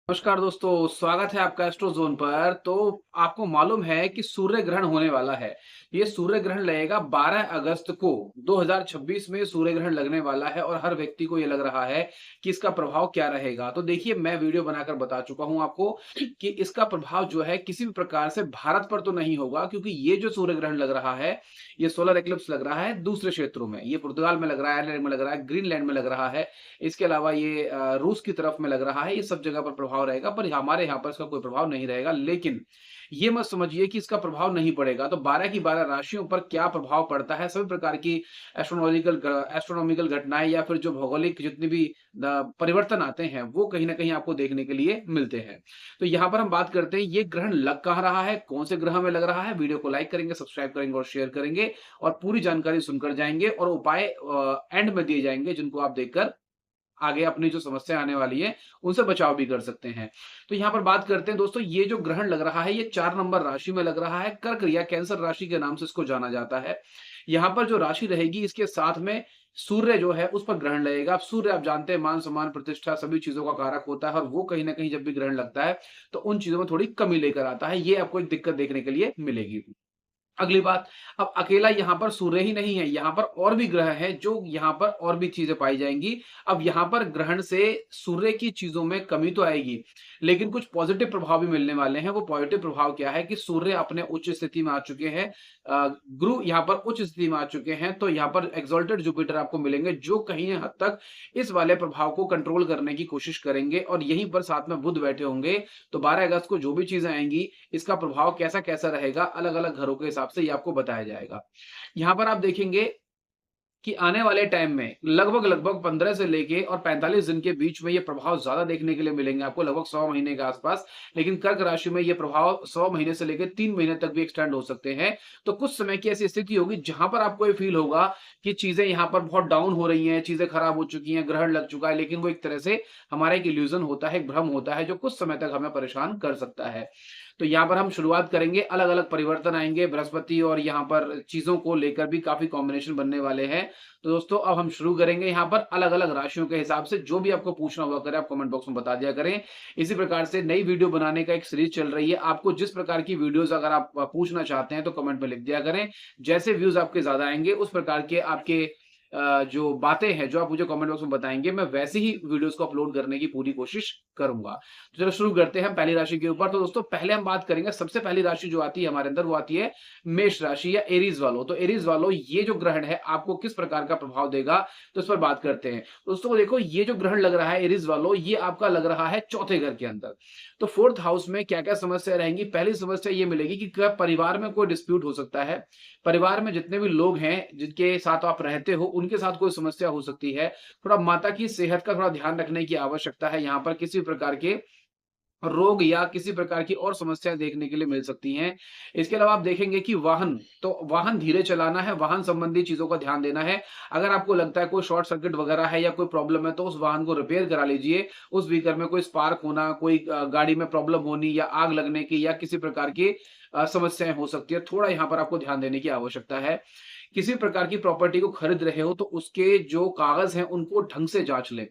नमस्कार दोस्तों, स्वागत है आपका एस्ट्रो ज़ोन पर। तो आपको मालूम है कि सूर्य ग्रहण होने वाला है। ये सूर्य ग्रहण लगेगा 12 अगस्त को 2026 में सूर्य ग्रहण लगने वाला है और हर व्यक्ति को ये लग रहा है कि इसका प्रभाव क्या रहेगा। तो देखिए, मैं वीडियो बनाकर बता चुका हूँ आपको कि इसका प्रभाव जो है किसी भी प्रकार से भारत पर तो नहीं होगा, क्योंकि ये जो सूर्य ग्रहण लग रहा है, ये सोलर एक्लिप्स लग रहा है दूसरे क्षेत्रों में। ये पुर्तगाल में लग रहा है, आयरलैंड में लग रहा है, ग्रीनलैंड में लग रहा है। इसके अलावा ये रूस की तरफ में लग रहा है। ये सब जगह पर प्रभाव रहेगा, पर हमारे यहाँ पर इसका कोई प्रभाव नहीं रहेगा। लेकिन ये मत समझिए कि इसका प्रभाव नहीं पड़ेगा। तो 12 की 12 राशियों पर क्या प्रभाव पड़ता है, सभी प्रकार की एस्ट्रोनॉमिकल घटनाएँ या फिर जो भौगोलिक जितनी भी परिवर्तन आते हैं, वो कहीं न कहीं आपको देखने के लिए मिलते हैं। तो यहाँ पर हम बात करते हैं, ये ग्रहण लग कहाँ रहा है, कौन से ग्रह में लग रहा है। वीडियो को लाइक करेंगे, सब्सक्राइब करेंगे और शेयर करेंगे और पूरी जानकारी सुनकर जाएँगे और उपाय एंड में दिए जाएँगे, जिनको आप देखकर आगे अपनी जो समस्या आने वाली है, उनसे बचाव भी कर सकते हैं। तो यहाँ पर बात करते हैं दोस्तों, ये जो ग्रहण लग रहा है, ये 4 नंबर राशि में लग रहा है। कर्क या कैंसर राशि के नाम से इसको जाना जाता है। यहाँ पर जो राशि रहेगी, इसके साथ में सूर्य जो है, उस पर ग्रहण लगेगा। अब सूर्य आप जानते हैं मान-सम्मान, प्रतिष्ठा सभी चीज़ों का कारक होता है और वो कहीं न कहीं जब भी ग्रहण लगता है, तो उन चीज़ों में थोड़ी कमी लेकर आता है। ये आपको एक दिक्कत देखने के लिए मिलेगी। अगली बात, अब अकेला यहाँ पर सूर्य ही नहीं है, यहाँ पर और भी ग्रह हैं, जो यहाँ पर और भी चीज़ें पाई जाएँगी। अब यहाँ पर ग्रहण से सूर्य की चीज़ों में कमी तो आएगी, लेकिन कुछ पॉज़िटिव प्रभाव भी मिलने वाले हैं। वो पॉज़िटिव प्रभाव क्या है कि सूर्य अपने उच्च स्थिति में आ चुके हैं। गुरु यहाँ पर उच्च स्थिति में आ चुके हैं, तो यहाँ पर एक्सॉल्टेड जुपिटर आपको मिलेंगे, जो कहीं हद तक इस वाले प्रभाव को कंट्रोल करने की कोशिश करेंगे और यहीं पर साथ में बुध बैठे होंगे। तो 12 अगस्त को जो भी चीज़ें आएँगी, इसका प्रभाव कैसा-कैसा रहेगा, अलग-अलग घरों के हिसाब से ये आपको बताया जाएगा। यहाँ पर आप देखेंगे कि आने वाले टाइम में लगभग-लगभग 15 से लेके और 45 दिन के बीच में ये प्रभाव ज़्यादा देखने के लिए मिलेंगे आपको, लगभग 100 महीने के आसपास। लेकिन कर्क राशि में ये प्रभाव 100 महीने से लेके 3 महीने तक भी एक्सटेंड हो सकते हैं। तो कुछ समय की ऐसी स्थिति होगी जहाँ पर आपको ये फ़ील होगा कि चीज़ें यहाँ पर बहुत डाउन हो रही हैं, चीज़ें खराब हो चुकी हैं, ग्रहण लग चुका है, लेकिन वो एक तरह से हमारा एक इल्यूज़न होता है, एक भ्रम होता है, जो कुछ समय तक हमें परेशान कर सकता है। तो यहाँ पर हम शुरुआत करेंगे, अलग-अलग परिवर्तन आएँगे, बृहस्पति और यहाँ पर चीज़ों को लेकर भी काफ़ी कॉम्बिनेशन बनने वाले हैं। तो दोस्तों, अब हम शुरू करेंगे यहाँ पर अलग-अलग राशियों के हिसाब से। जो भी आपको पूछना हुआ करे, आप कमेंट बॉक्स में बता दिया करें। इसी प्रकार से नई वीडियो बनाने का एक सीरीज़ चल रही है। आपको जिस प्रकार की वीडियोज़ अगर आप पूछना चाहते हैं, तो कमेंट में लिख दिया करें। जैसे व्यूज़ आपके ज़्यादा आएँगे, उस प्रकार के आपके जो बातें हैं, जो आप मुझे कमेंट बॉक्स में बताएँगे, मैं वैसे ही वीडियोज़ को अपलोड करने की पूरी कोशिश करूँगा। तो चलो शुरू करते हैं हम पहली राशि के ऊपर। तो दोस्तों, पहले हम बात करेंगे, सबसे पहली राशि जो आती है हमारे अंदर, वो आती है मेष राशि या एरीज़ वालों। तो एरीज़ वालों, ये जो ग्रहण है, आपको किस प्रकार का प्रभाव देगा, तो इस पर बात करते हैं। दोस्तों देखो, ये जो ग्रहण लग रहा है एरीज़ वालों, ये आपका लग रहा है चौथे घर के अंदर। तो 4th हाउस में क्या-क्या समस्या रहेंगी? पहली समस्या ये मिलेगी कि क्या परिवार में कोई डिस्प्यूट हो सकता है। परिवार में जितने भी लोग हैं, जिनके साथ आप रहते हो, उनके साथ कोई समस्या हो सकती है। थोड़ा माता की सेहत का थोड़ा ध्यान रखने की आवश्यकता है। यहाँ पर किसी भी प्रकार के रोग या किसी प्रकार की और समस्याएँ देखने के लिए मिल सकती हैं। इसके अलावा आप देखेंगे कि वाहन, तो वाहन धीरे चलाना है, वाहन संबंधी चीज़ों का ध्यान देना है। अगर आपको लगता है कोई शॉर्ट सर्किट वगैरह है या कोई प्रॉब्लम है, तो उस वाहन को रिपेयर करा लीजिए। उस व्हीकल में कोई स्पार्क होना, कोई गाड़ी में प्रॉब्लम होनी या आग लगने की या किसी प्रकार की समस्याएँ हो सकती है। थोड़ा यहाँ पर आपको ध्यान देने की आवश्यकता है। किसी प्रकार की प्रॉपर्टी को खरीद रहे हो, तो उसके जो कागज़ हैं, उनको ढंग से जाँच लें।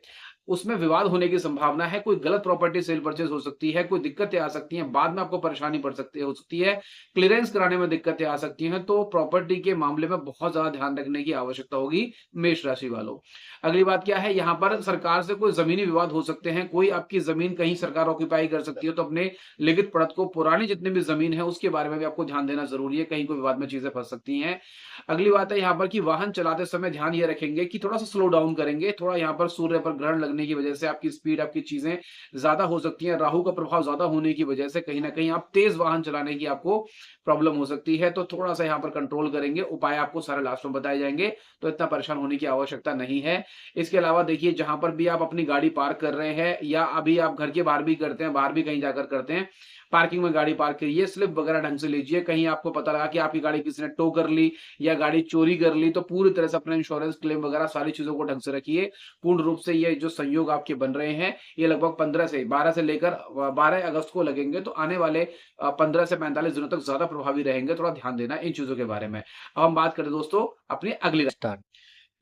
उसमें विवाद होने की संभावना है, कोई गलत प्रॉपर्टी सेल परचेज़ हो सकती है, कोई दिक्कतें आ सकती हैं, बाद में आपको परेशानी हो सकती है, क्लीयरेंस कराने में दिक्कतें आ सकती हैं, तो प्रॉपर्टी के मामले में बहुत ज़्यादा ध्यान रखने की आवश्यकता होगी, मेष राशि वालों। अगली बात क्या है, यहाँ पर सरकार से कोई ज़मीनी विवाद हो सकते हैं, कोई आपकी ज़मीन कहीं सरकार ऑक्यूपाई कर सकती है, तो अपने लिखित पढ़त को, पुरानी जितनी भी ज़मीन है, उसके बारे में भी आपको ध्यान देना ज़रूरी है, कहीं कोई विवाद में चीज़ें फँस सकती हैं। अगली बात है यहाँ पर कि वाहन चलाते समय ध्यान ये रखेंगे कि थोड़ा-सा स्लो डाउन करेंगे, थोड़ा यहाँ पर सूर्य पर ग्रहण लगने की वजह से आपकी स्पीड, आपकी चीज़ें ज़्यादा हो सकती हैं। राहु का प्रभाव ज़्यादा होने की वजह से कहीं न कहीं आप तेज़ वाहन चलाने की आपको प्रॉब्लम हो सकती है, तो थोड़ा-सा यहाँ पर कंट्रोल करेंगे। उपाय आपको सारे लास्ट में बताए जाएँगे, तो इतना परेशान होने की आवश्यकता नहीं है। इसके अलावा देखिए, जहाँ पर भी आप अपनी गाड़ी पार्क कर रहे हैं या अभी आप घर के बाहर भी करते हैं, बाहर भी कहीं जाकर करते हैं, पार्किंग में गाड़ी पार्क करिए, स्लिप वगैरह ढंग से लीजिए। कहीं आपको पता लगा कि आपकी गाड़ी किसी ने टो कर ली या गाड़ी चोरी कर ली, तो पूरी तरह से अपना इंश्योरेंस क्लेम वगैरह सारी चीज़ों को ढंग से रखिए। पूर्ण रूप से ये जो संयोग आपके बन रहे हैं, ये लगभग 15 से 12 से लेकर 12 अगस्त को लगेंगे, तो आने वाले 15 से 45 दिनों तक ज़्यादा प्रभावी रहेंगे। थोड़ा ध्यान देना इन चीज़ों के बारे में। अब हम बात करें दोस्तों अपनी अगली स्टार्ट।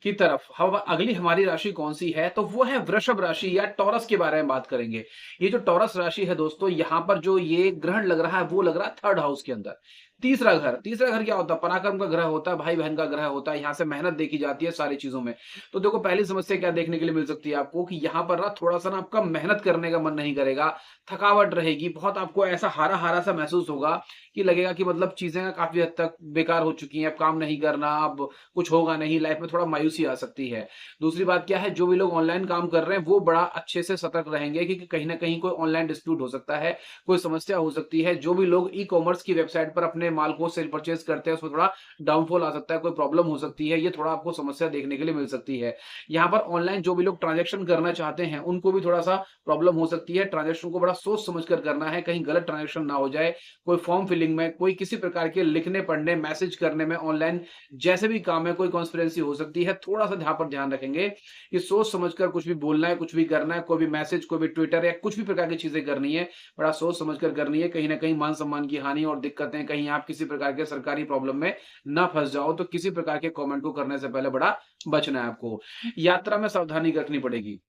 की तरफ हम अगली हमारी राशि कौन-सी है, तो वो है वृषभ राशि या टॉरस के बारे में बात करेंगे। ये जो टॉरस राशि है दोस्तों, यहाँ पर जो ये ग्रहण लग रहा है, वो लग रहा है 3rd हाउस के अंदर। तीसरा घर क्या होता है? पराक्रम का ग्रह होता है, भाई-बहन का ग्रह होता है, यहाँ से मेहनत देखी जाती है सारी चीज़ों में। तो देखो पहली समस्या क्या देखने के लिए मिल सकती है आपको कि यहाँ पर ना थोड़ा-सा ना आपका मेहनत करने का मन नहीं करेगा, थकावट रहेगी, बहुत आपको ऐसा हारा-हारा सा महसूस होगा कि लगेगा कि मतलब चीज़ें काफ़ी हद तक बेकार हो चुकी हैं, अब काम नहीं करना, अब कुछ होगा नहीं, लाइफ में थोड़ा मायूसी आ सकती है। दूसरी बात क्या है, जो भी लोग ऑनलाइन काम कर रहे हैं, वो बड़ा अच्छे से सतर्क रहेंगे क्योंकि कहीं न कहीं कोई ऑनलाइन डिस्प्यूट हो सकता है, कोई समस्या हो सकती है। जो भी लोग ई-कॉमर्स की वेबसाइट पर अपने माल को सेल परचेज़ करते हैं, उसमें थोड़ा डाउनफॉल आ सकता है, कोई प्रॉब्लम हो सकती है, ये थोड़ा आपको समस्या देखने के लिए मिल सकती है। यहाँ पर ऑनलाइन जो भी लोग ट्रांज़ैक्शन करना चाहते हैं, उनको भी थोड़ा-सा प्रॉब्लम हो सकती है। ट्रांज़ैक्शन को बड़ा सोच समझ कर करना है, कहीं गलत ट्रांज़ैक्शन ना हो जाए, कोई फॉर्म फिलिंग में, कोई किसी प्रकार के लिखने, पढ़ने, मैसेज करने में ऑनलाइन जैसे भी काम है, कोई कॉन्स्पिरेंसी हो सकती है, थोड़ा-सा यहाँ पर ध्यान रखेंगे कि सोच समझकर कुछ भी बोलना है, कुछ भी करना है, कोई भी मैसेज, कोई भी ट्विटर या कुछ भी प्रकार की चीज़ें करनी है, बड़ा सोच समझ कर करनी है। कहीं न कहीं मान-सम्मान की हानि और दिक्कतें, कहीं आप किसी प्रकार के सरकारी प्रॉब्लम में ना फँस जाओ, तो किसी प्रकार के कमेंट को करने से पहले बड़ा बचना है आपको। यात्रा में सावधानी रखनी पड़ेगी।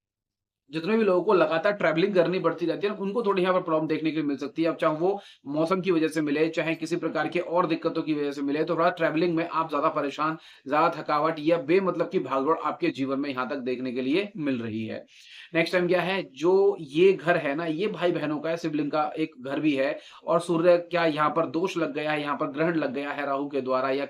जितने भी लोगों को लगातार ट्रैवलिंग करनी पड़ती रहती है ना, उनको थोड़ी यहाँ पर प्रॉब्लम देखने को मिल सकती है। अब चाहे वो मौसम की वजह से मिले, चाहे किसी प्रकार के और दिक्कतों की वजह से मिले, तो थोड़ा ट्रैवलिंग में आप ज़्यादा परेशान, ज़्यादा थकावट या बेमतलब की भागदौड़ आपके जीवन में यहाँ तक देखने के लिए मिल रही है। नेक्स्ट टाइम क्या है, जो ये घर है ना, ये भाई-बहनों का है, सिबलिंग का एक घर भी है और सूर्य क्या यहाँ पर दोष लग गया है, यहाँ पर ग्रहण लग गया है राहु के द्वारा या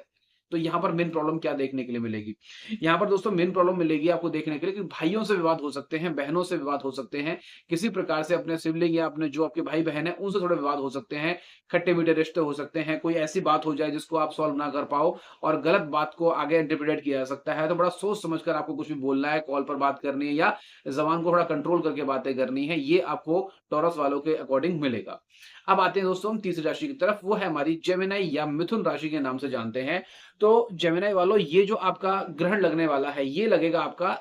तो यहाँ पर मेन प्रॉब्लम क्या देखने के लिए मिलेगी? यहाँ पर दोस्तों मेन प्रॉब्लम मिलेगी आपको देखने के लिए कि भाइयों से विवाद हो सकते हैं, बहनों से विवाद हो सकते हैं, किसी प्रकार से अपने सिबलिंग या अपने जो आपके भाई-बहन हैं, उनसे थोड़े विवाद हो सकते हैं, खट्टे-मीठे रिश्ते हो सकते हैं, कोई ऐसी बात हो जाए जिसको आप सॉल्व ना कर पाओ और गलत बात को आगे इंटरप्रेट किया जा सकता है, तो बड़ा सोच समझ कर आपको कुछ भी बोलना है, कॉल पर बात करनी है या ज़बान को थोड़ा कंट्रोल करके बातें करनी है, ये आपको टॉरस वालों के अकॉर्डिंग मिलेगा। अब आते हैं दोस्तों हम तीसरी राशि की तरफ, वो है हमारी जेमिनी या मिथुन राशि के नाम से जानते हैं। तो जेमिनी वालों ये जो आपका ग्रहण लगने वाला है, ये लगेगा आपका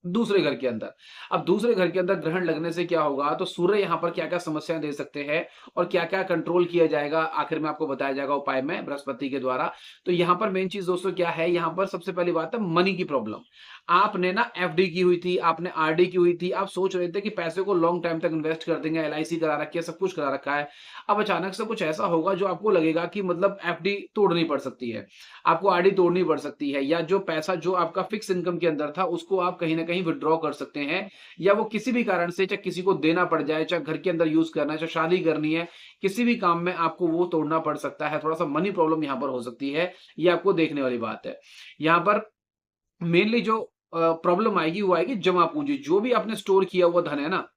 दूसरे घर के अंदर। अब दूसरे घर के अंदर ग्रहण लगने से क्या होगा, तो सूर्य यहाँ पर क्या-क्या समस्याएँ दे सकते हैं और क्या-क्या कंट्रोल किया जाएगा, आखिर में आपको बताया जाएगा उपाय में बृहस्पति के द्वारा। तो यहाँ पर मेन चीज़ दोस्तों क्या है, यहाँ पर सबसे पहली बात है मनी की प्रॉब्लम। आपने ना एफडी की हुई थी, आपने आरडी की हुई थी, आप सोच रहे थे कि पैसे को लॉन्ग टाइम तक इन्वेस्ट कर देंगे, एलआईसी करा रखी है, सब कुछ करा रखा है। अब अचानक से कुछ ऐसा होगा जो आपको लगेगा कि मतलब एफडी तोड़नी पड़ सकती है। आपको आरडी तोड़नी पड़ सकती है या जो पैसा जो आपका फिक्स इनकम के अंदर था, उसको आप कहीं न कहीं विथड्रॉ कर सकते हैं या वो किसी भी कारण से चाहे किसी को देना पड़ जाए, चाहे घर के अंदर यूज़ करना है, चाहे शादी करनी है, किसी भी काम में आपको वो तोड़ना पड़ सकता है। थोड़ा-सा मनी प्रॉब्लम यहाँ पर हो सकती है, ये आपको देखने वाली बात है। यहाँ पर मेनली जो प्रॉब्लम आएगी वो आएगी जमा पूँजी। जो भी आपने स्टोर किया हुआ धन है ना,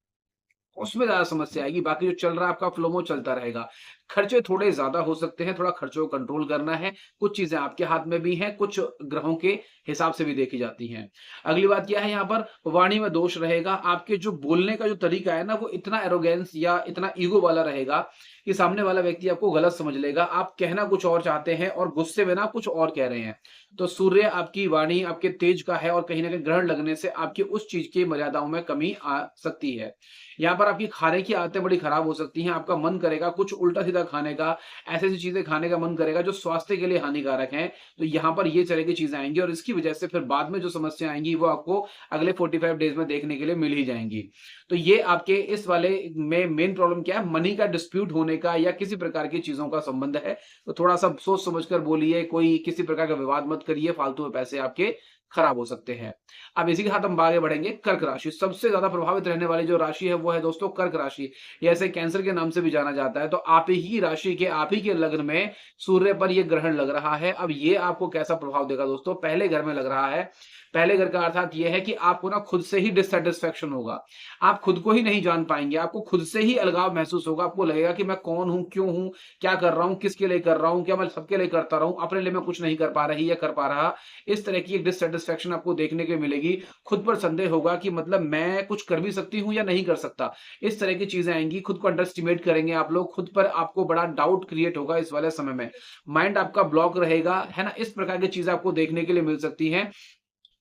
उसमें ज़्यादा समस्या आएगी, बाकी जो चल रहा है आपका फ्लो में वो चलता रहेगा। खर्चे थोड़े ज़्यादा हो सकते हैं, थोड़ा खर्चों को कंट्रोल करना है। कुछ चीज़ें आपके हाथ में भी हैं, कुछ ग्रहों के हिसाब से भी देखी जाती हैं। अगली बात क्या है यहाँ पर वाणी में दोष रहेगा। आपके जो बोलने का जो तरीका है ना, वो इतना एरोगेंस या इतना ईगो वाला रहेगा कि सामने वाला व्यक्ति आपको गलत समझ लेगा। आप कहना कुछ और चाहते हैं और गुस्से में ना कुछ और कह रहे हैं। तो सूर्य आपकी वाणी आपके तेज का है और कहीं न कहीं ग्रहण लगने से आपकी उस चीज़ की मर्यादाओं में कमी आ सकती है। यहाँ पर आपकी खाने की आदतें बड़ी खराब हो सकती हैं, आपका मन करेगा कुछ उल्टा-सीधा खाने का, ऐसी-ऐसी चीज़ें खाने का मन करेगा जो स्वास्थ्य के लिए हानिकारक हैं। तो यहाँ पर ये तरह की चीज़ें आएँगी और इसकी वजह से फिर बाद में जो समस्या आएँगी वो आपको अगले 45 डेज़ में देखने के लिए मिल ही जाएँगी। तो ये आपके इस वाले में मेन प्रॉब्लम क्या है, मनी का डिस्प्यूट होने का या किसी प्रकार की चीज़ों का संबंध है। तो थोड़ा-सा सोच समझ कर बोलिए, कोई किसी प्रकार का विवाद मत करिए, फालतू में पैसे आपके खराब हो सकते हैं। अब इसी के साथ हम आगे बढ़ेंगे कर्क राशि। सबसे ज़्यादा प्रभावित रहने वाली जो राशि है वो है दोस्तों कर्क राशि। ये ऐसे कैंसर के नाम से भी जाना जाता है। तो आप ही राशि के आप ही के लग्न में सूर्य पर ये ग्रहण लग रहा है। अब ये आपको कैसा प्रभाव देगा दोस्तों? पहले घर में लग रहा है। पहले घर का अर्थात ये है कि आपको ना खुद से ही डिससैटिस्फैक्शन होगा। आप खुद को ही नहीं जान पाएँगे। आपको खुद से ही अलगाव महसूस होगा। आपको लगेगा कि मैं कौन हूँ? क्यों हूँ? क्या कर रहा हूँ? किसके लिए कर रहा हूँ? क्या मैं सबके लिए करता रहूँ? अपने लिए मैं कुछ नहीं कर पा रही या कर पा रहा। इस तरह की एक डिससैटिस्फैक्शन आपको देखने को मिलेगी। खुद पर संदेह होगा कि मतलब मैं कुछ कर भी सकती हूँ या नहीं कर सकता। इस तरह की चीज़ें आएँगी। खुद को अंडर एस्टिमेट करेंगे आप लोग। खुद पर आपको बड़ा डाउट क्रिएट होगा इस वाले समय में। माइंड आपका ब्लॉक रहेगा, है ना? इस प्रकार की चीज़ें आपको देखने के लिए मिल सकती हैं।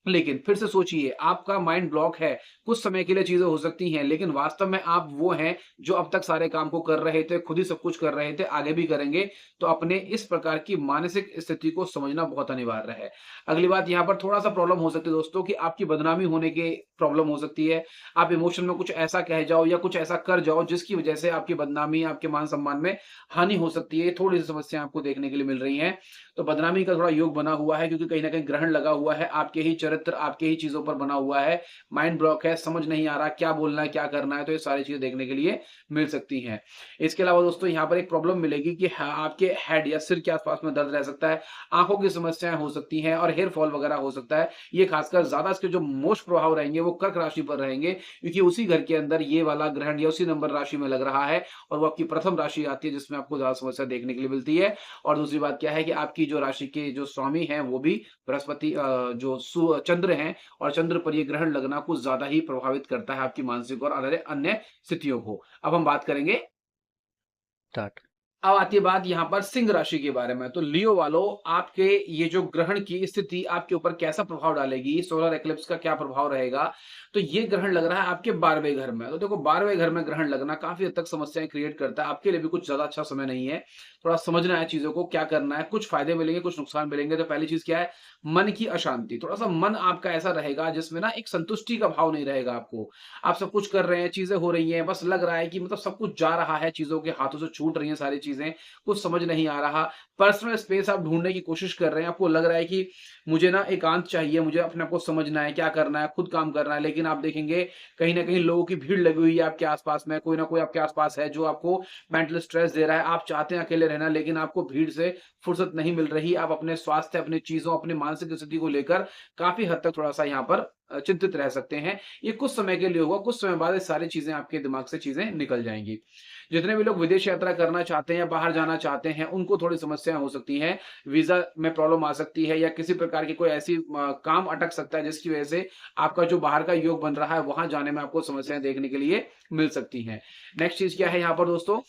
लेकिन फिर से सोचिए, आपका माइंड ब्लॉक है, कुछ समय के लिए चीज़ें हो सकती हैं, लेकिन वास्तव में आप वो हैं जो अब तक सारे काम को कर रहे थे, खुद ही सब कुछ कर रहे थे, आगे भी करेंगे। तो अपने इस प्रकार की मानसिक स्थिति को समझना बहुत अनिवार्य है। अगली बात यहाँ पर थोड़ा-सा प्रॉब्लम हो सकती है दोस्तों कि आपकी बदनामी होने की प्रॉब्लम हो सकती है। आप इमोशन में कुछ ऐसा कह जाओ या कुछ ऐसा कर जाओ जिसकी वजह से आपकी बदनामी, आपके मान-सम्मान में हानि हो सकती है। थोड़ी-सी समस्याएँ आपको देखने के लिए मिल रही हैं। तो बदनामी का थोड़ा योग बना हुआ है क्योंकि कहीं न कहीं ग्रहण लगा हुआ है, आपके ही चरित्र, आपके ही चीज़ों पर बना हुआ है, माइंड ब्लॉक है, समझ नहीं आ रहा क्या बोलना है, क्या करना है, तो ये सारी चीज़ें देखने के लिए मिल सकती हैं। इसके अलावा दोस्तों यहाँ पर एक प्रॉब्लम मिलेगी कि आपके हेड या सिर के आस-पास में दर्द रह सकता है, आँखों की समस्याएँ हो सकती हैं और हेयर फॉल वगैरह हो सकता है। ये खासकर ज़्यादा इसके जो मोस्ट प्रभाव रहेंगे वो कर्क राशि पर रहेंगे क्योंकि उसी घर के अंदर ये वाला ग्रहण या उसी नंबर राशि में लग रहा है और वो आपकी प्रथम राशि आती है जिसमें आपको ज़्यादा समस्या देखने के लिए मिलती है। और दूसरी बात क्या है कि आपकी जो राशि के जो स्वामी हैं वो भी बृहस्पति जो चंद्र हैं और चंद्र पर ये ग्रहण लगना कुछ ज़्यादा ही प्रभावित करता है आपकी मानसिक और अन्य अन्य स्थितियों को। अब हम बात करेंगे स्टार्ट। अब आती है बात यहाँ पर सिंह राशि के बारे में। तो लियो वालों, आपके ये जो ग्रहण की स्थिति आपके ऊपर कैसा प्रभाव डालेगी? सोलर एक्लिप्स का क्या प्रभाव रहेगा? तो ये ग्रहण लग रहा है आपके 12वें घर में। तो देखो 12वें घर में ग्रहण लगना काफ़ी हद तक समस्याएँ क्रिएट करता है। आपके लिए भी कुछ ज़्यादा अच्छा समय नहीं है। थोड़ा समझना है चीज़ों को, क्या करना है, कुछ फ़ायदे मिलेंगे, कुछ नुकसान मिलेंगे। तो पहली चीज़ क्या है? मन की अशांति। थोड़ा-सा मन आपका ऐसा रहेगा जिसमें ना एक संतुष्टि का भाव नहीं रहेगा आपको। आप सब कुछ कर रहे हैं, चीज़ें हो रही हैं, बस लग रहा है कि मतलब सब कुछ जा रहा है, चीज़ों के हाथों से छूट रही हैं सारी चीज़ें, कुछ समझ नहीं आ रहा। पर्सनल स्पेस आप ढूँढने की कोशिश कर रहे हैं, आपको लग रहा है कि मुझे ना एकांत चाहिए, मुझे अपने आप को समझना है, क्या करना है, खुद काम करना है। लेकिन आप देखेंगे कहीं न कहीं लोगों की भीड़ लगी हुई है आपके आस-पास में, कोई ना कोई आपके आस-पास है जो आपको मेंटल स्ट्रेस दे रहा है। आप चाहते हैं अकेले रहना लेकिन आपको भीड़ से फुर्सत नहीं मिल रही। आप अपने स्वास्थ्य, अपनी चीज़ों, अपनी मानसिक स्थिति को लेकर काफ़ी हद तक थोड़ा-सा यहाँ पर चिंतित रह सकते हैं। ये कुछ समय के लिए होगा, कुछ समय बाद ये सारी चीज़ें आपके दिमाग से चीज़ें निकल जाएँगी। जितने भी लोग विदेश यात्रा करना चाहते हैं या बाहर जाना चाहते हैं, उनको थोड़ी समस्याएँ हो सकती हैं। वीज़ा में प्रॉब्लम आ सकती है या किसी प्रकार की कोई ऐसी काम अटक सकता है जिसकी वजह से आपका जो बाहर का योग बन रहा है, वहाँ जाने में आपको समस्याएँ देखने के लिए मिल सकती हैं। नेक्स्ट चीज़ क्या है यहाँ पर दोस्तों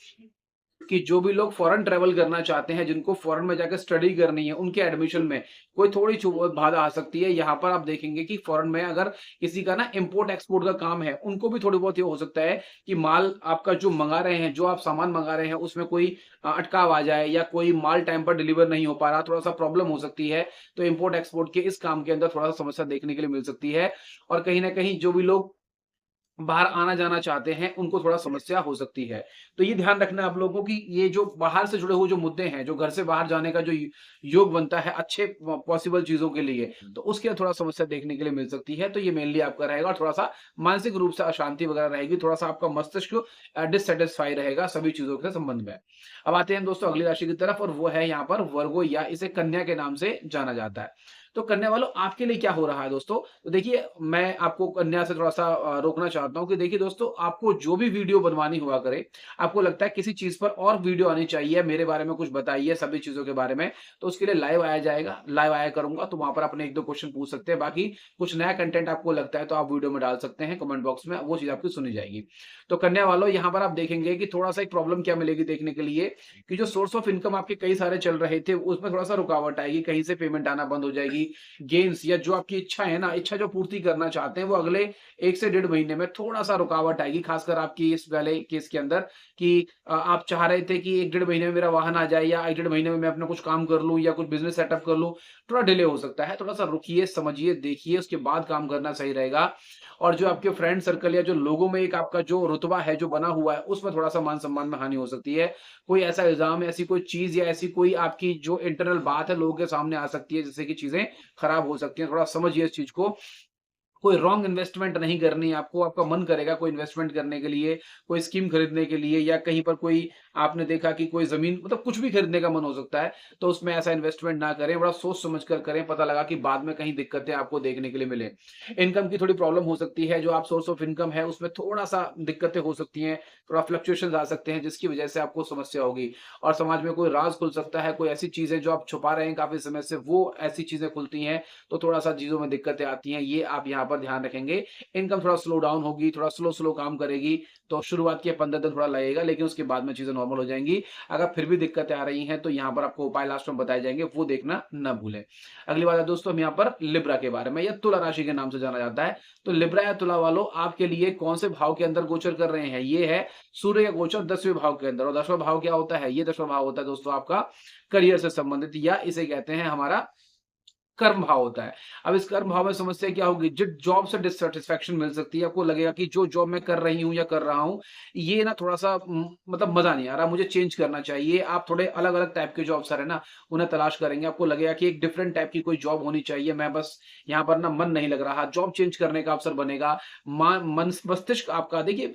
कि जो भी लोग फॉरेन ट्रैवल करना चाहते हैं, जिनको फॉरेन में जाकर स्टडी करनी है, उनके एडमिशन में कोई थोड़ी बाधा आ सकती है। यहाँ पर आप देखेंगे कि फॉरेन में अगर किसी का ना इम्पोर्ट एक्सपोर्ट का काम है, उनको भी थोड़ी बहुत ये हो सकता है कि माल आपका जो मँगा रहे हैं, जो आप सामान मँगा रहे हैं, उसमें कोई अटकाव आ जाए या कोई माल टाइम पर डिलीवर नहीं हो पा रहा, थोड़ा-सा प्रॉब्लम हो सकती है। तो इम्पोर्ट एक्सपोर्ट के इस काम के अंदर थोड़ा-सा समस्या देखने के लिए मिल सकती है और कहीं न कहीं जो भी लोग बाहर आना-जाना चाहते हैं, उनको थोड़ा समस्या हो सकती है। तो ये ध्यान रखना है आप लोगों को कि ये जो बाहर से जुड़े हुए जो मुद्दे हैं, जो घर से बाहर जाने का जो योग बनता है अच्छे पॉसिबल चीज़ों के लिए, तो उसके लिए थोड़ा समस्या देखने के लिए मिल सकती है। तो ये मेनली आपका रहेगा और थोड़ा-सा मानसिक रूप से अशांति वगैरह रहेगी, थोड़ा-सा आपका मस्तिष्क डिससैटिस्फाई रहेगा सभी चीज़ों के संबंध में। अब आते हैं दोस्तों अगली राशि की तरफ और वो है यहाँ पर वर्गो या इसे कन्या के नाम से जाना जाता है। तो कन्या वालों आपके लिए क्या हो रहा है दोस्तों? तो देखिए मैं आपको कन्या से थोड़ा-सा रोकना चाहता हूँ कि देखिए दोस्तों आपको जो भी वीडियो बनवानी हुआ करे, आपको लगता है किसी चीज़ पर और वीडियो आनी चाहिए, मेरे बारे में कुछ बताइए सभी चीज़ों के बारे में, तो उसके लिए लाइव आया जाएगा, लाइव आया करूँगा तो वहाँ पर अपने 1-2 क्वेश्चन पूछ सकते हैं। बाकी कुछ नया कंटेंट आपको लगता है तो आप वीडियो में डाल सकते हैं कमेंट बॉक्स में, वो चीज़ आपकी सुनी जाएगी। तो कन्या वालों यहाँ पर आप देखेंगे कि थोड़ा-सा एक प्रॉब्लम क्या मिलेगी देखने के लिए कि जो सोर्स ऑफ इनकम आपके कई सारे चल रहे थे, उसमें थोड़ा-सा रुकावट आएगी, कहीं से पेमेंट आना बंद हो जाएगी। गेन्स या जो आपकी इच्छा है ना, इच्छा जो पूर्ति करना चाहते हैं, वो अगले 1 से डेढ़ महीने में थोड़ा-सा रुकावट आएगी, खासकर आपकी इस वाले केस के अंदर कि आप चाह रहे थे कि 1 डेढ़ महीने में मेरा वाहन आ जाए या 1 डेढ़ महीने में मैं अपना कुछ काम कर लूँ या कुछ बिज़नेस सेटअप कर लूँ, थोड़ा डिले हो सकता है। थोड़ा-सा रुकिए, समझिए, देखिए, उसके बाद काम करना सही रहेगा और जो आपके फ्रेंड सर्कल या जो लोगों में एक आपका जो रुतबा है, जो बना हुआ है, उसमें थोड़ा-सा मान-सम्मान में हानि हो सकती है। कोई ऐसा इल्ज़ाम, ऐसी कोई चीज़ या ऐसी कोई आपकी जो इंटरनल बात है, लोगों के सामने आ सकती है, जिससे कि चीज़ें खराब हो सकती हैं। थोड़ा समझिए इस चीज़ को। कोई रॉन्ग इन्वेस्टमेंट नहीं करनी है आपको, आपका मन करेगा कोई इन्वेस्टमेंट करने के लिए, कोई स्कीम खरीदने के लिए या कहीं पर कोई आपने देखा कि कोई ज़मीन मतलब कुछ भी खरीदने का मन हो सकता है, तो उसमें ऐसा इन्वेस्टमेंट ना करें, बड़ा सोच समझ कर करें, पता लगा कि बाद में कहीं दिक्कतें आपको देखने के लिए मिलें। इनकम की थोड़ी प्रॉब्लम हो सकती है, जो आप सोर्स ऑफ इनकम है उसमें थोड़ा-सा दिक्कतें हो सकती हैं, थोड़ा फ्लक्चुएशंस आ सकते हैं जिसकी वजह से आपको समस्या होगी और समाज में कोई राज़ खुल सकता है, कोई ऐसी चीज़ें जो आप छुपा रहे हैं काफ़ी समय से, वो ऐसी चीज़ें खुलती हैं, तो थोड़ा-सा चीज़ों में दिक्कतें आती हैं, ये आप यहाँ पर ध्यान रखेंगे। इनकम थोड़ा स्लो डाउन होगी, थोड़ा स्लो काम करेगी, तो शुरुआत के 15 दिन थोड़ा लगेगा, लेकिन उसके बाद में चीज़ें नॉर्मल हो जाएँगी। अगर फिर भी दिक्कतें आ रही हैं, तो यहाँ पर आपको उपाय लास्ट में बताए जाएँगे, वो देखना ना भूलें। अगली बात है दोस्तों, हम यहाँ पर लिब्रा के बारे में, या तुला राशि के नाम से जाना जाता है। तो लिब्रा या तुला वालों, आपके लिए कौन से भाव के अंदर गोचर कर रहे हैं? ये है सूर्य का गोचर 10वें भाव के अंदर, और 10वां भाव क्या होता है? ये 10वां भाव होता है दोस्तों आपका करियर से संबंधित, या इसे कहते हैं हमारा कर्म भाव होता है। अब इस कर्म भाव में समस्या क्या होगी? जिस जॉब से डिससैटिस्फैक्शन मिल सकती है, आपको लगेगा कि जो जॉब मैं कर रही हूँ या कर रहा हूँ, ये ना थोड़ा-सा मतलब मज़ा नहीं आ रहा, मुझे चेंज करना चाहिए। आप थोड़े अलग-अलग टाइप के जॉब्स है ना, उन्हें तलाश करेंगे। आपको लगेगा कि एक डिफरेंट टाइप की कोई जॉब होनी चाहिए, मैं बस यहाँ पर ना मन नहीं लग रहा, जॉब चेंज करने का अवसर बनेगा। मा मन मस्तिष्क आपका देखिए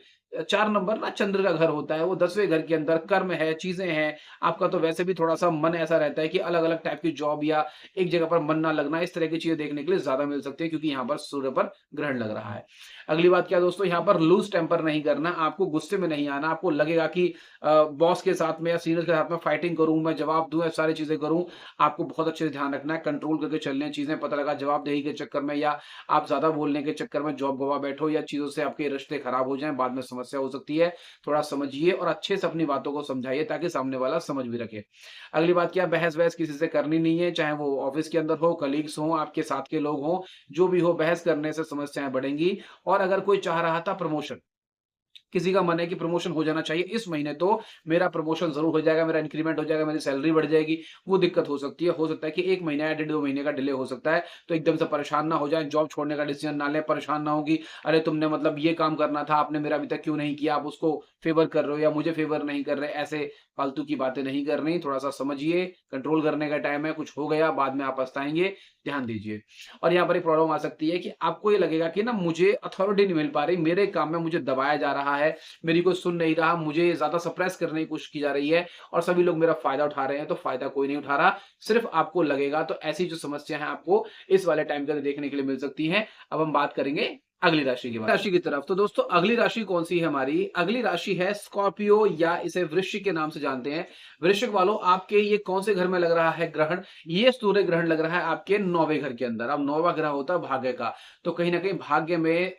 4 नंबर ना चंद्र का घर होता है, वो 10वें घर के अंदर कर्म है, चीज़ें हैं। आपका तो वैसे भी थोड़ा-सा मन ऐसा रहता है कि अलग-अलग टाइप की जॉब या एक जगह पर मन ना लगना, इस तरह की चीज़ें देखने के लिए ज़्यादा मिल सकती है, क्योंकि यहाँ पर सूर्य पर ग्रहण लग रहा है। अगली बात क्या है दोस्तों, यहाँ पर लूज़ टेम्पर नहीं करना, आपको गुस्से में नहीं आना, आपको लगेगा कि बॉस के साथ में या सीनियर के साथ में फाइटिंग करूँ, मैं जवाब दूँ, ये सारी चीज़ें करूँ। आपको बहुत अच्छे से ध्यान रखना है, कंट्रोल करके चलनी है चीज़ें। पता लगा जवाबदेही के चक्कर में या आप ज़्यादा बोलने के चक्कर में जॉब गँवा बैठो, या चीज़ों से आपके रिश्ते खराब हो जाएँ, बाद में समस्या हो सकती है। थोड़ा समझिए और अच्छे से अपनी बातों को समझाइए, ताकि सामने वाला समझ भी रखे। अगली बात क्या, बहस-वहस किसी से करनी नहीं है, चाहे वो ऑफ़िस के अंदर हो, कलीग्स हों, आपके साथ के लोग हों, जो भी हो, बहस करने से समस्याएँ बढ़ेंगी। और अगर कोई चाह रहा था प्रमोशन, किसी का मन है कि प्रमोशन हो जाना चाहिए इस महीने, तो मेरा प्रमोशन ज़रूर हो जाएगा, मेरा इंक्रीमेंट हो जाएगा, मेरी सैलरी बढ़ जाएगी, वो दिक्कत हो सकती है। हो सकता है कि 1 महीना या डेढ़ 2 महीने का डिले हो सकता है, तो एकदम से परेशान ना हो जाएँ, जॉब छोड़ने का डिसीज़न ना लें, परेशान ना हों कि अरे तुमने मतलब ये काम करना था, आपने मेरा अभी तक क्यों नहीं किया, आप उसको फ़ेवर कर रहे हो या मुझे फ़ेवर नहीं कर रहे, ऐसे फालतू की बातें नहीं करनी, थोड़ा-सा समझिए, कंट्रोल करने का टाइम है, कुछ हो गया, बाद में आप पछताएँगे, ध्यान दीजिए। और यहाँ पर एक प्रॉब्लम आ सकती है कि आपको ये लगेगा कि ना मुझे अथॉरिटी नहीं मिल पा रही, मेरे काम में मुझे दबाया जा रहा है, मेरी कोई सुन नहीं रहा, मुझे ज़्यादा सप्रेस करने की कोशिश की जा रही है, और सभी लोग मेरा फ़ायदा उठा रहे हैं, तो फ़ायदा कोई नहीं उठा रहा, सिर्फ़ आपको लगेगा। तो ऐसी जो समस्या है आपको इस वाले टाइम के अंदर देखने के लिए मिल सकती हैं। अब हम बात करेंगे अगली राशि की राशि की तरफ। तो दोस्तों अगली राशि कौन-सी है हमारी? अगली राशि है स्कॉर्पियो, या इसे वृश्चिक के नाम से जानते हैं। वृश्चिक वालों, आपके ये कौन से घर में लग रहा है ग्रहण? ये सूर्य ग्रहण लग रहा है आपके 9वें घर के अंदर। अब 9वां ग्रह होता है भाग्य का, तो कहीं न कहीं भाग्य में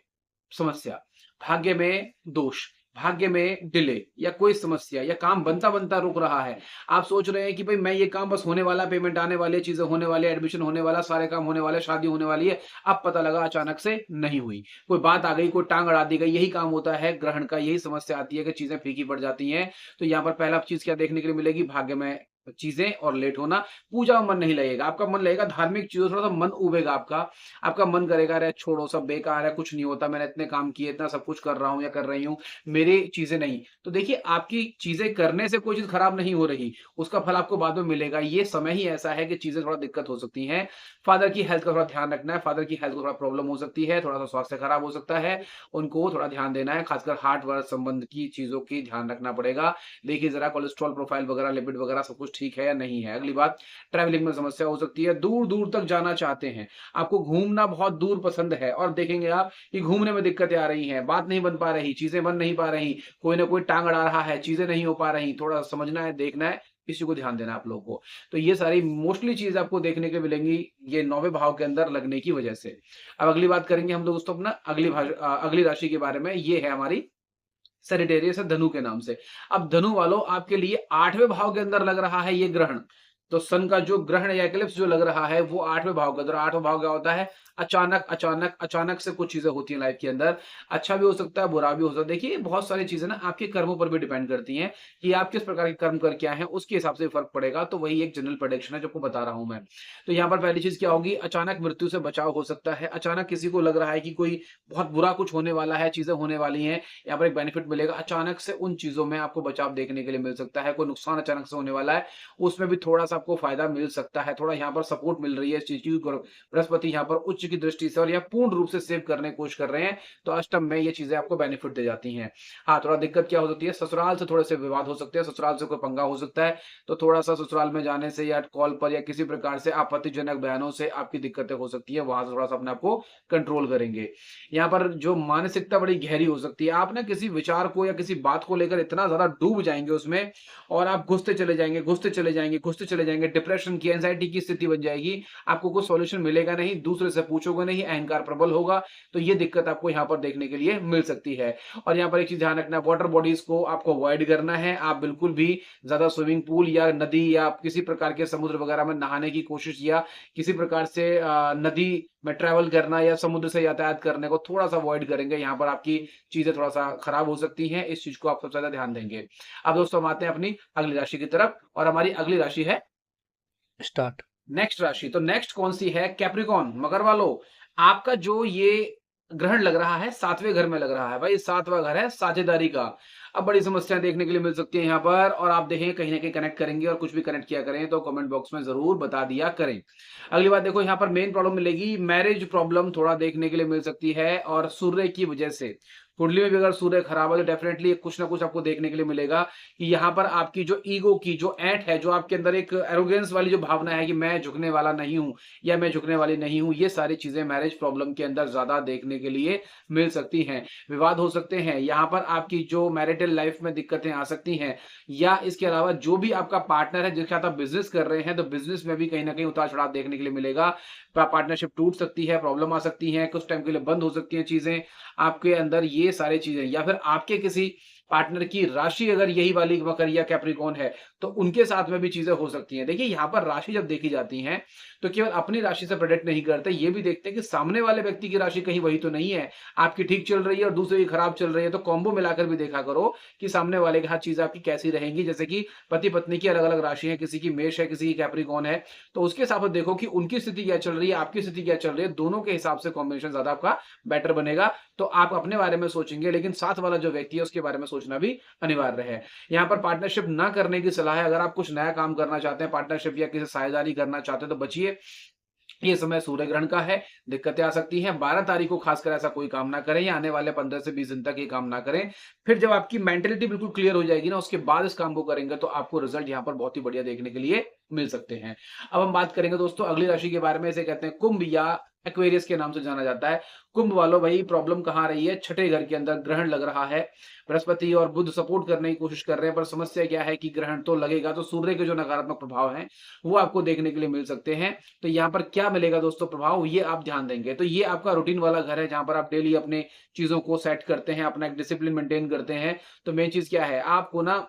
समस्या, भाग्य में दोष, भाग्य में डिले, या कोई समस्या, या काम बनता-बनता रुक रहा है। आप सोच रहे हैं कि भई मैं ये काम बस होने वाला, पेमेंट आने वाली है, चीज़ें होने वाली है, एडमिशन होने वाला, सारे काम होने वाले, शादी होने वाली है। अब पता लगा अचानक से नहीं हुई। कोई बात आ गई, कोई टाँग अड़ा दी गई, यही काम होता है ग्रहण का, यही समस्या आती है कि चीज़ें फीकी पड़ जाती हैं। तो यहाँ पर पहला चीज़ क्या देखने के लिए मिलेगी? भाग्य में चीज़ें और लेट होना। पूजा में मन नहीं लगेगा, आपका मन लगेगा धार्मिक चीज़ों से, थोड़ा-सा मन उबेगा आपका। आपका मन करेगा अरे छोड़ो सब बेकार है, कुछ नहीं होता, मैंने इतने काम किए, इतना सब कुछ कर रहा हूँ या कर रही हूँ, मेरी चीज़ें नहीं। तो देखिए आपकी चीज़ें करने से कोई चीज़ खराब नहीं हो रही, उसका फल आपको बाद में मिलेगा। ये समय ही ऐसा है कि चीज़ें थोड़ा दिक्कत हो सकती हैं। फादर की हेल्थ का थोड़ा ध्यान रखना है, फादर की हेल्थ को थोड़ा प्रॉब्लम हो सकती है, थोड़ा-सा स्वास्थ्य खराब हो सकता है, उनको थोड़ा ध्यान देना है, खासकर हार्ट वर्क संबंध की चीज़ों की ध्यान रखना पड़ेगा। देखिए ज़रा कोलेस्ट्रॉल प्रोफाइल वगैरह, लिपिड वगैरह सब कुछ ठीक है या नहीं है। अगली बात, ट्रैवलिंग में समस्या हो सकती है, दूर-दूर तक जाना चाहते हैं, आपको घूमना बहुत दूर पसंद है, और देखेंगे आप कि घूमने में दिक्कतें आ रही हैं, बात नहीं बन पा रही, चीज़ें बन नहीं पा रही, कोई न कोई टाँग अड़ा रहा है, चीज़ें नहीं हो पा रही, थोड़ा समझना है, देखना है, इसी को ध्यान देना है आप लोगों को। तो ये सारी मोस्टली चीज़ आपको देखने को मिलेंगी, ये 9वें भाव के अंदर लगने की वजह से। अब अगली बात करेंगे हम लोग दोस्तों अपना अगली राशि के बारे में, ये है हमारी सजिटेरियस है, धनु के नाम से। अब धनु वालों, आपके लिए 8वें भाव के अंदर लग रहा है ये ग्रहण। तो सन का जो ग्रहण या एक्लिप्स जो लग रहा है वो 8वें भाव के अंदर। 8वां भाव क्या होता है? अचानक से कुछ चीज़ें होती हैं लाइफ के अंदर। अच्छा भी हो सकता है, बुरा भी हो सकता है। देखिए बहुत सारी चीज़ें ना आपके कर्मों पर भी डिपेंड करती हैं कि आप किस प्रकार के कर्म करके आए हैं, उसके हिसाब से फ़र्क पड़ेगा। तो वही एक जनरल प्रेडिक्शन है जो आपको बता रहा हूँ मैं। तो यहाँ पर पहली चीज़ क्या होगी? अचानक मृत्यु से बचाव हो सकता है। अचानक किसी को लग रहा है कि कोई बहुत बुरा कुछ होने वाला है, चीज़ें होने वाली हैं, यहाँ पर एक बेनिफिट मिलेगा। अचानक से उन चीज़ों में आपको बचाव देखने के लिए मिल सकता है। कोई नुकसान अचानक से होने वाला है, उसमें भी थोड़ा-सा आपको फ़ायदा मिल सकता है। थोड़ा यहाँ पर सपोर्ट मिल रही है इस चीज़ की, बृहस्पति यहाँ पर उच्च की दृष्टि से और यह पूर्ण रूप से सेव करने की कोशिश कर रहे हैं, तो अष्टम में ये चीज़ें आपको बेनिफिट दे जाती हैं। हाँ, थोड़ा दिक्कत क्या हो सकती है? ससुराल से थोड़े-से विवाद हो सकते हैं, ससुराल से कोई पंगा हो सकता है, तो थोड़ा-सा ससुराल में जाने से या कॉल पर या किसी प्रकार से आपत्तिजनक बयानों से आपकी दिक्कतें हो सकती है, वहाँ से थोड़ा-सा अपने आप को कंट्रोल करेंगे। यहाँ पर जो मानसिकता बड़ी गहरी हो सकती है, आप ना किसी विचार को या किसी बात को लेकर इतना ज़्यादा डूब जाएँगे उसमें, और आप घुसते चले जाएँगे, घुसते चले जाएँगे, घुसते चले जाएँगे, डिप्रेशन की, एंग्ज़ायटी की स्थिति बन जाएगी, आपको कोई सॉल्यूशन मिलेगा नहीं, दूसरे से पूछोगे नहीं, अहंकार प्रबल होगा, तो ये दिक्कत आपको यहाँ पर देखने के लिए मिल सकती है। और यहाँ पर एक चीज़ ध्यान रखना है, वाटर बॉडीज़ को आपको अवॉइड करना है, आप बिल्कुल भी ज़्यादा स्विमिंग पूल या नदी या किसी प्रकार के समुद्र वगैरह में नहाने की कोशिश या किसी प्रकार से नदी में ट्रैवल करना या समुद्र से यातायात करने को थोड़ा-सा अवॉइड करेंगे, यहाँ पर आपकी चीज़ें थोड़ा-सा खराब हो सकती हैं, इस चीज़ को आप सबसे ज़्यादा ध्यान देंगे। अब दोस्तों हम आते हैं अपनी अगली राशि की तरफ और हमारी अगली राशि है स्टार्ट। नेक्स्ट राशि। तो नेक्स्ट कौन-सी है? कैप्रिकॉर्न, मगर वालों, आपका जो ये ग्रहण लग रहा है 7वें घर में लग रहा है। भाई 7वां घर है साझेदारी का। अब बड़ी समस्याएँ देखने के लिए मिल सकती हैं यहाँ पर और आप देखेंगे कहीं न कहीं कनेक्ट करेंगे और कुछ भी कनेक्ट किया करें तो कमेंट बॉक्स में ज़रूर बता दिया करें। अगली बात देखो यहाँ पर मेन प्रॉब्लम मिलेगी, मैरिज प्रॉब्लम थोड़ा देखने के लिए मिल सकती है और सूर्य की वजह से। कुंडली में भी अगर सूर्य खराब है तो डेफिनिटली कुछ ना कुछ आपको देखने के लिए मिलेगा कि यहाँ पर आपकी जो ईगो की जो ऐंठ है, जो आपके अंदर एक एरोगेंस वाली जो भावना है कि मैं झुकने वाला नहीं हूँ या मैं झुकने वाली नहीं हूँ, ये सारी चीज़ें मैरिज प्रॉब्लम के अंदर ज़्यादा देखने के लिए मिल सकती हैं। विवाद हो सकते हैं, यहाँ पर आपकी जो मैरिटल लाइफ में दिक्कतें आ सकती हैं या इसके अलावा जो भी आपका पार्टनर है जिसके साथ आप बिज़नेस कर रहे हैं, तो बिज़नेस में भी कहीं न कहीं उतार-चढ़ाव देखने के लिए मिलेगा। पार्टनरशिप टूट सकती है, प्रॉब्लम आ सकती है, कुछ टाइम के लिए बंद हो सकती हैं चीज़ें। आपके अंदर ये सारी चीज़ें या फिर आपके किसी पार्टनर की राशि अगर यही वाली मकर या कैप्रिकॉर्न है, तो उनके साथ में भी चीज़ें हो सकती हैं। देखिए, यहाँ पर राशि जब देखी जाती है, तो केवल अपनी राशि से प्रेडिक्ट नहीं करते, ये भी देखते हैं कि सामने वाले व्यक्ति की राशि कहीं वही तो नहीं है। आपकी ठीक चल रही है और दूसरे की खराब चल रही है, तो कॉम्बो मिलाकर भी देखा करो कि सामने वाले के साथ चीज़ आपकी कैसी रहेंगी। जैसे कि पति-पत्नी की अलग-अलग राशि है, किसी की मेष है, किसी की कैप्रिकॉर्न है, तो उसके हिसाब से देखो कि उनकी स्थिति क्या चल रही है, आपकी स्थिति क्या चल रही है, दोनों के हिसाब से कॉम्बिनेशन ज़्यादा आपका बेटर बनेगा। तो आप अपने बारे में सोचेंगे, लेकिन साथ वाला जो व्यक्ति है, उसके बारे में सोचना भी अनिवार्य है। यहाँ पर पार्टनरशिप ना करने की सलाह है, अगर आप कुछ नया काम करना चाहते हैं, पार्टनरशिप या किसी साझेदारी करना चाहते हैं, तो बचिए। ये समय सूर्य ग्रहण का है, दिक्कतें आ सकती हैं। 12 तारीख को खासकर ऐसा कोई काम ना करें या आने वाले 15 से 20 दिन तक ये काम ना करें। फिर जब आपकी मेंटालिटी बिल्कुल क्लियर हो जाएगी ना, उसके बाद इस काम को करेंगे, तो आपको रिज़ल्ट यहाँ पर बहुत ही बढ़िया देखने के लिए मिल सकते हैं। अब हम बात करेंगे दोस्तों अगली राशि के बारे में, इसे कहते हैं कुंभ या एक्वेरियस के नाम से जाना जाता है। कुंभ वालों भाई प्रॉब्लम कहाँ आ रही है? छठे घर के अंदर ग्रहण लग रहा है। बृहस्पति और बुध सपोर्ट करने की कोशिश कर रहे हैं, पर समस्या क्या है कि ग्रहण तो लगेगा, तो सूर्य के जो नकारात्मक प्रभाव हैं, वो आपको देखने के लिए मिल सकते हैं। तो यहाँ पर क्या मिलेगा दोस्तों प्रभाव, ये आप ध्यान देंगे। तो ये आपका रूटीन वाला घर है, जहाँ पर आप डेली अपने चीज़ों को सेट करते हैं, अपना एक डिसिप्लिन मेंटेन करते हैं। तो मेन चीज़ क्या है, आपको ना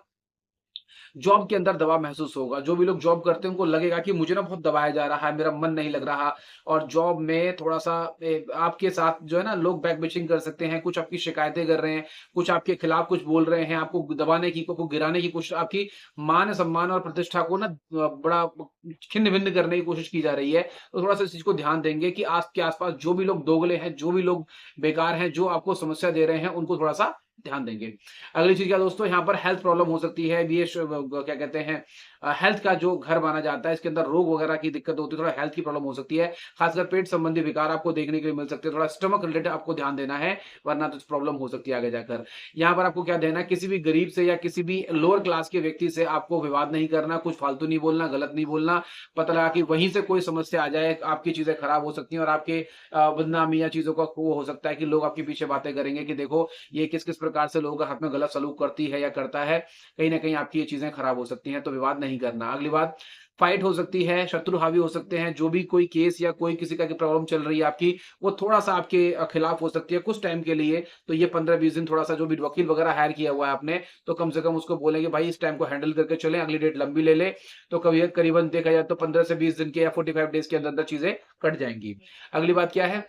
जॉब के अंदर दबाव महसूस होगा। जो भी लोग जॉब करते हैं उनको लगेगा कि मुझे ना बहुत दबाया जा रहा है, मेरा मन नहीं लग रहा और जॉब में थोड़ा-सा आपके साथ जो है ना लोग बैक बिचिंग कर सकते हैं, कुछ आपकी शिकायतें कर रहे हैं, कुछ आपके खिलाफ कुछ बोल रहे हैं, आपको दबाने की, आपको गिराने की कोशिश, आपकी मान-सम्मान और प्रतिष्ठा को ना बड़ा छिन्न-भिन्न करने की कोशिश की जा रही है। तो थोड़ा-सा इस चीज़ को ध्यान देंगे कि आपके आस-पास जो भी लोग दोगले हैं, जो भी लोग बेकार हैं, जो आपको समस्या दे रहे हैं, उनको थोड़ा-सा ध्यान देंगे। अगली चीज़ क्या दोस्तों, यहाँ पर हेल्थ प्रॉब्लम हो सकती है। ये क्या कहते हैं हेल्थ का जो घर माना जाता है, इसके अंदर रोग वगैरह की दिक्कत होती है, थोड़ा हेल्थ की प्रॉब्लम हो सकती है। खासकर पेट संबंधी विकार आपको देखने के लिए मिल सकते हैं। थोड़ा स्टमक रिलेटेड आपको ध्यान देना है, वरना तो प्रॉब्लम हो सकती है आगे जाकर। यहाँ पर आपको क्या देना है, किसी भी गरीब से या किसी भी लोअर क्लास के व्यक्ति से आपको विवाद नहीं करना, कुछ फालतू नहीं बोलना, गलत नहीं बोलना। पता लगा कि वहीं से कोई समस्या आ जाए, आपकी चीज़ें खराब हो सकती हैं और आपके बदनामी या चीज़ों का वो हो सकता है कि लोग आपके पीछे बातें करेंगे कि देखो ये किस-किस प्रकार से लोगों के साथ में गलत सलूक करती है या करता है। कहीं न कहीं आपकी ये चीज़ें खराब हो सकती हैं, तो विवाद नहीं करना। अगली बात, फाइट हो सकती है, शत्रु हावी हो सकते हैं, जो भी कोई केस या कोई किसी का प्रॉब्लम चल रही है आपकी, वो थोड़ा-सा आपके खिलाफ हो सकती है कुछ टाइम के लिए। तो ये 15-20 दिन थोड़ा-सा जो भी वकील वगैरह हायर किया हुआ है आपने, तो कम से कम उसको बोलें कि भाई इस टाइम को हैंडल करके चलें, अगली डेट लंबी ले लें। तो कभी करीबन देखा जाए तो 15 से 20 दिन के या 45 डेज़ के अंदर-अंदर चीज़ें कट जाएँगी। अगली बात क्या है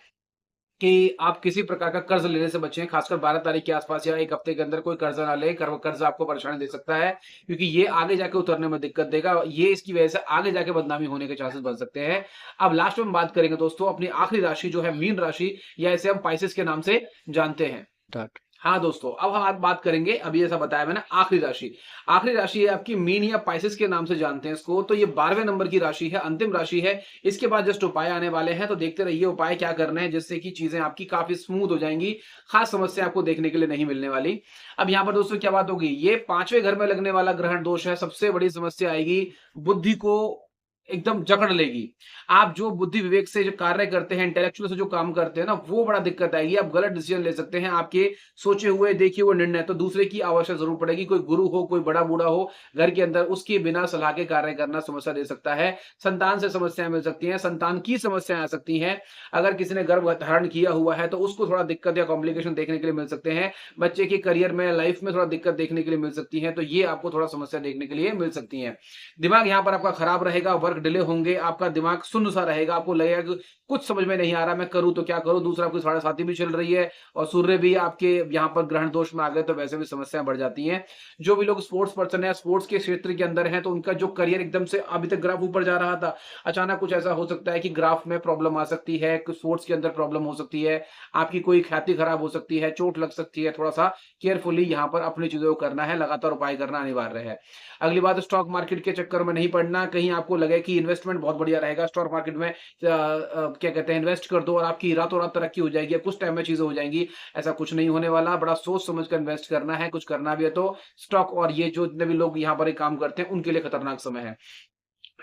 कि आप किसी प्रकार का कर्ज़ लेने से बचें, खासकर 12 तारीख के आस-पास या 1 हफ्ते के अंदर कोई कर्ज़ा ना लें, कर्ज़ आपको परेशानी दे सकता है, क्योंकि ये आगे जाके उतरने में दिक्कत देगा। ये इसकी वजह से आगे जाके बदनामी होने के चांसेस बन सकते हैं। अब लास्ट में हम बात करेंगे दोस्तों अपनी आखिरी राशि जो है मीन राशि या इसे हम पाइसेस के नाम से जानते हैं। स्टार्ट। हाँ दोस्तों, अब हम आज बात करेंगे, अभी ऐसा बताया मैंने, आखिरी राशि। आखिरी राशि है आपकी मीन या पाइसेस के नाम से जानते हैं इसको, तो ये 12वें नंबर की राशि है, अंतिम राशि है। इसके बाद जस्ट उपाय आने वाले हैं, तो देखते रहिए उपाय क्या करने हैं, जिससे कि चीज़ें आपकी काफ़ी स्मूथ हो जाएँगी। खास समस्या आपको देखने के लिए नहीं मिलने वाली। अब यहाँ पर दोस्तों क्या बात होगी, ये 5वें घर में लगने वाला ग्रहण दोष है, सबसे बड़ी समस्या आएगी बुद्धि को एकदम जकड़ लेगी। आप जो बुद्धि विवेक से जो कार्य करते हैं, इंटेलेक्चुअल से जो काम करते हैं ना, वो बड़ा दिक्कत आएगी। आप गलत डिसीज़न ले सकते हैं, आपके सोचे हुए, देखे हुए निर्णय तो दूसरे की आवश्यक ज़रूर पड़ेगी। कोई गुरु हो, कोई बड़ा-बूढ़ा हो घर के अंदर, उसके बिना सलाह के कार्य करना समस्या दे सकता है। संतान से समस्याएँ मिल सकती हैं, संतान की समस्याएँ आ सकती हैं। अगर किसी ने गर्भ धारण किया हुआ है, तो उसको थोड़ा दिक्कत या कॉम्प्लिकेशन देखने के लिए मिल सकते हैं। बच्चे के करियर में, लाइफ में थोड़ा दिक्कत देखने के लिए मिल सकती है, तो ये आपको थोड़ा समस्या देखने के लिए मिल सकती हैं। दिमाग यहाँ पर आपका खराब रहेगा, वर्क डिले होंगे, आपका दिमाग सुन्न-सा रहेगा, आपको लगेगा कि कुछ समझ में नहीं आ रहा, मैं करूँ तो क्या करूँ? दूसरा कोई साढ़े साती भी चल रही है और सूर्य भी आपके यहाँ पर ग्रहण दोष में आ गए, तो वैसे भी समस्याएँ बढ़ जाती हैं। जो भी लोग स्पोर्ट्स पर्सन हैं, स्पोर्ट्स के क्षेत्र के अंदर हैं, तो उनका जो करियर एकदम से अभी तक ग्राफ ऊपर जा रहा था, अचानक कुछ ऐसा हो सकता है कि ग्राफ में प्रॉब्लम आ सकती है, कुछ स्पोर्ट्स के अंदर प्रॉब्लम हो सकती है, आपकी कोई ख्याति खराब हो सकती है, चोट लग सकती है, थोड़ा-सा केयरफुली यहाँ पर अपनी चीज़ों को करना है, लगातार उपाय करना अनिवार्य है। अगली बात स्टॉक मार्केट के चक्कर में नहीं पड़ना, कहीं आपको लगे कि इन्वेस्टमेंट बहुत बढ़िया रहेगा, स्टॉक मार्केट में क्या कहते हैं इन्वेस्ट कर दो और आपकी रातों-रात तरक्की हो जाएगी या कुछ टाइम में चीज़ें हो जाएँगी, ऐसा कुछ नहीं होने वाला, बड़ा सोच समझ कर इन्वेस्ट करना है, कुछ करना भी है तो स्टॉक और ये जो जितने भी लोग यहाँ पर ये काम करते हैं, उनके लिए खतरनाक समय है।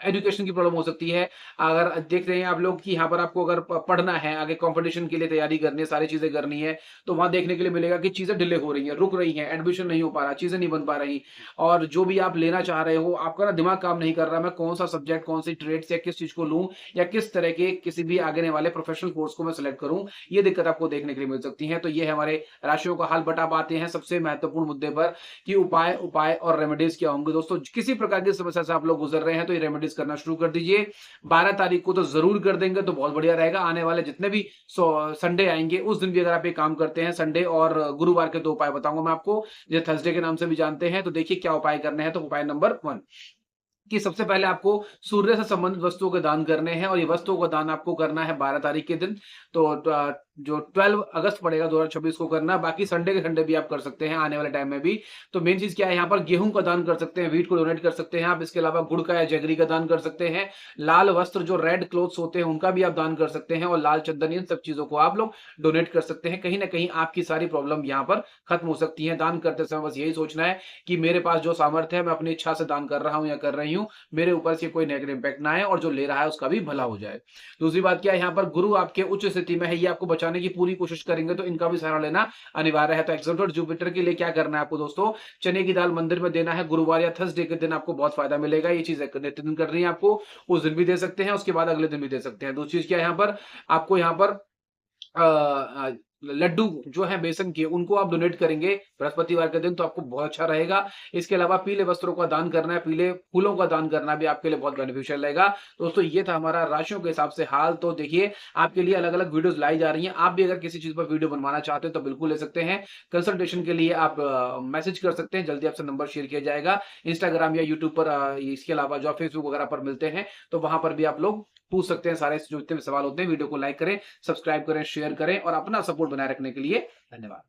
एजुकेशन की प्रॉब्लम हो सकती है। अगर देख रहे हैं आप लोग कि यहाँ पर आपको अगर पढ़ना है, आगे कॉम्पिटिशन के लिए तैयारी करनी है, सारी चीज़ें करनी है, तो वहाँ देखने के लिए मिलेगा कि चीज़ें डिले हो रही हैं, रुक रही हैं, एडमिशन नहीं हो पा रहा, चीज़ें नहीं बन पा रही और जो भी आप लेना चाह रहे हो, आपका ना दिमाग काम नहीं कर रहा, मैं कौन-सा सब्जेक्ट, कौन-सी ट्रेड्स या किस चीज़ को लूँ या किस तरह के किसी भी आगे वाले प्रोफेशनल कोर्स को मैं सेलेक्ट करूँ, ये दिक्कत आपको देखने के लिए मिल सकती है। तो ये है हमारे राशियों का हाल। बट अब आते हैं सबसे महत्वपूर्ण मुद्दे पर कि उपाय उपाय और रेमेडीज़ क्या होंगे। दोस्तों, किसी प्रकार की समस्या से आप लोग गुज़र रहे हैं, तो ये रेमेडीज़ करना शुरू कर दीजिए। 12 तारीख को तो ज़रूर कर देंगे तो बहुत बढ़िया रहेगा। आने वाले जितने भी संडे आएँगे, उस दिन भी अगर आप ये काम करते हैं, संडे और गुरुवार के 2 उपाय बताऊँगा मैं आपको, जिसे थर्सडे के नाम से भी जानते हैं। तो देखिए क्या उपाय करने हैं। तो उपाय नंबर 1 कि सबसे पहले आपको सूर्य से संबंधित वस्तुओं के दान करने हैं और ये वस्तुओं का दान आपको करना है 12 तारीख के दिन। तो जो 12 अगस्त पड़ेगा 2026 को करना, बाकी संडे के संडे भी आप कर सकते हैं आने वाले टाइम में भी। तो मेन चीज़ क्या है यहाँ पर गेहूँ का दान कर सकते हैं, व्हीट को डोनेट कर सकते हैं आप। इसके अलावा गुड़ का या जगरी का दान कर सकते हैं। लाल वस्त्र जो रेड क्लॉथ्स होते हैं उनका भी आप दान कर सकते हैं और लाल चंदन इन सब चीज़ों को आप लोग डोनेट कर सकते हैं। कहीं न कहीं आपकी सारी प्रॉब्लम यहाँ पर खत्म हो सकती है। दान करते समय बस यही सोचना है कि मेरे पास जो सामर्थ्य है मैं अपनी इच्छा से दान कर रहा हूँ या कर रही हूँ, मेरे ऊपर से कोई नेगेटिव इम्पैक्ट ना आए और जो ले रहा है उसका भी भला हो जाए। दूसरी बात क्या है यहाँ पर गुरु आपके उच्च स्थिति में है, ये आपको बचाने की पूरी कोशिश करेंगे तो इनका भी सहारा लेना अनिवार्य है। तो एक्सल्टेड जुपिटर के लिए क्या करना है आपको दोस्तों, चने की दाल मंदिर में देना है गुरुवार या थर्सडे के दिन आपको बहुत फायदा मिलेगा। ये चीज़ नित्य दिन करनी है आपको, उस दिन भी दे सकते हैं, उसके बाद अगले दिन भी दे सकते हैं। दूसरी चीज़ क्या है यहाँ पर, आपको यहाँ पर लड्डू जो हैं बेसन के उनको आप डोनेट करेंगे बृहस्पतिवार के दिन तो आपको बहुत अच्छा रहेगा। इसके अलावा पीले वस्त्रों का दान करना है, पीले फूलों का दान करना भी आपके लिए बहुत बेनिफिशियल रहेगा। दोस्तों ये था हमारा राशियों के हिसाब से हाल। तो देखिए आपके लिए अलग-अलग वीडियोज़ लाई जा रही हैं। आप भी अगर किसी चीज़ पर वीडियो बनवाना चाहते हैं तो बिल्कुल ले सकते हैं। कंसल्टेशन के लिए आप मैसेज कर सकते हैं, जल्दी आपसे नंबर शेयर किया जाएगा। इंस्टाग्राम या यूट्यूब पर इसके अलावा जो फेसबुक वगैरह पर मिलते हैं, तो वहाँ पर भी आप लोग पूछ सकते हैं सारे जो जितने भी सवाल होते हैं। वीडियो को लाइक करें, सब्सक्राइब करें, शेयर करें और अपना सपोर्ट बनाए रखने के लिए धन्यवाद।